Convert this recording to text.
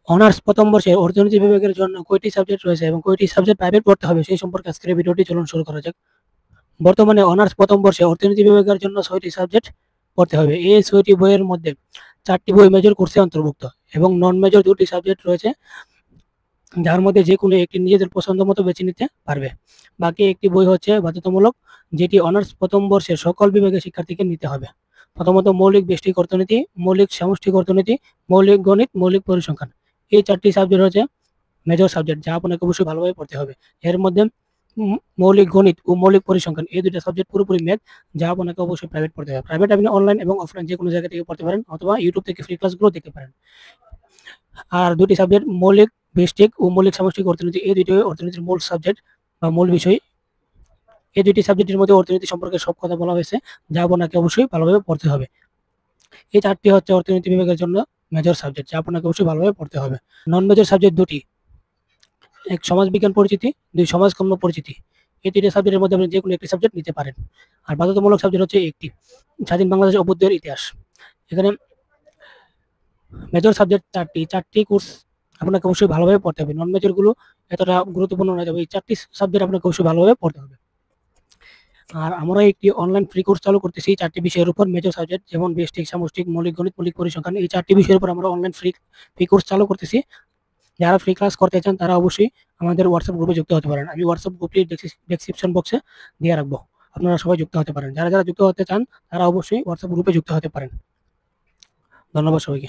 Honours প্রথম বর্ষে অর্থনীতি বিভাগের জন্য কয়টি সাবজেক্ট রয়েছে এবং কয়টি সাবজেক্ট প্রাইভেট পড়তে হবে সেই সম্পর্কে আজকের এই ভিডিওটি চলুন শুরু করা যাক। বর্তমানে অনার্স প্রথম বর্ষে অর্থনীতি বিভাগের জন্য 6টি সাবজেক্ট পড়তে হবে। এই 6টি বইয়ের মধ্যে 4টি বই মেজর কোর্সে অন্তর্ভুক্ত এবং নন মেজর 2টি সাবজেক্ট রয়েছে, যার মধ্যে যে কোনো একটি নিজেদের পছন্দ মতো বেছে নিতে পারবে। বাকি একটি বই হচ্ছে বাধ্যতামূলক, যেটি অনার্স প্রথম বর্ষের সকল বিভাগের শিক্ষার্থীকে নিতে হবে। প্রথমত মৌলিক ব্যষ্টিক অর্থনীতি, মৌলিক সামষ্টিক অর্থনীতি, মৌলিক গণিত, মৌলিক পরিসংখ্যান। এই 4টি সাবজেক্ট হচ্ছে মেজর সাবজেক্ট, যা আপনাকে অবশ্যই ভালোভাবে পড়তে হবে। এর মধ্যে মৌলিক গণিত ও মৌলিক পরিসংখ্যান এই দুইটা সাবজেক্ট পুরোপুরি ম্যাথ, যা আপনাকে অবশ্যই প্রাইভেট পড়তে হবে। প্রাইভেট আপনি অনলাইন এবং অফলাইন যে কোনো জায়গা থেকে পড়তে পারেন, অথবা ইউটিউব থেকে ফ্রি ক্লাসগুলো দেখতে পারেন। আর দুটি সাবজেক্ট মৌলিক ব্যষ্টিক ও মৌলিক সামষ্টিক অর্থনীতি, এই দুটি অর্থনীতির মূল সাবজেক্ট বা মূল বিষয়। এই দুটি সাবজেক্টের মধ্যে অর্থনীতি সম্পর্কে সব কথা বলা হয়েছে, যা আপনাকে অবশ্যই ভালোভাবে পড়তে হবে। এই 4টি হচ্ছে অর্থনীতি বিভাগের জন্য মেজর সাবজেক্ট, যা আপনাকে অবশ্যই ভালোভাবে পড়তে হবে। নন মেজর সাবজেক্ট দুটি, এক সমাজবিজ্ঞান পরিচিতি, 2 সমাজকর্ম পরিচিতি। এই 3টি সাবজেক্টের মধ্যে আপনি যে কোনো একটি সাবজেক্ট নিতে পারেন। আর বাধ্যতামূলক সাবজেক্ট হচ্ছে একটি, স্বাধীন বাংলাদেশ অভ্যুদয়ের ইতিহাস। এখানে মেজর সাবজেক্ট 4টি কোর্স আপনাকে অবশ্যই ভালোভাবে পড়তে হবে। নন মেজর গুলো এতটা গুরুত্বপূর্ণ নয়, তবে এই 4টি সাবজেক্ট আপনাকে অবশ্যই ভালোভাবে পড়তে হবে। আর আমরা একটি অনলাইন ফ্রি কোর্স চালু করতেছি 4টি বিষয়ের উপর মেজর সাবজেক্ট, যেমন ব্যষ্টিক, সামষ্টিক, মৌলিক গণিত, মৌলিক পরিসংখ্যান। এই 4টি বিষয়ের উপর আমরা অনলাইন ফ্রি কোর্স চালু করতেছি। যারা ফ্রি ক্লাস করতে চান তারা অবশ্যই আমাদের হোয়াটসঅ্যাপ গ্রুপে যুক্ত হতে পারেন। আমি হোয়াটসঅ্যাপ গ্রুপটি ডেসক্রিপশন বক্সে দিয়ে রাখবো, আপনারা সবাই যুক্ত হতে পারেন। যারা যারা যুক্ত হতে চান তারা অবশ্যই হোয়াটসঅ্যাপ গ্রুপে যুক্ত হতে পারেন। ধন্যবাদ সবাইকে।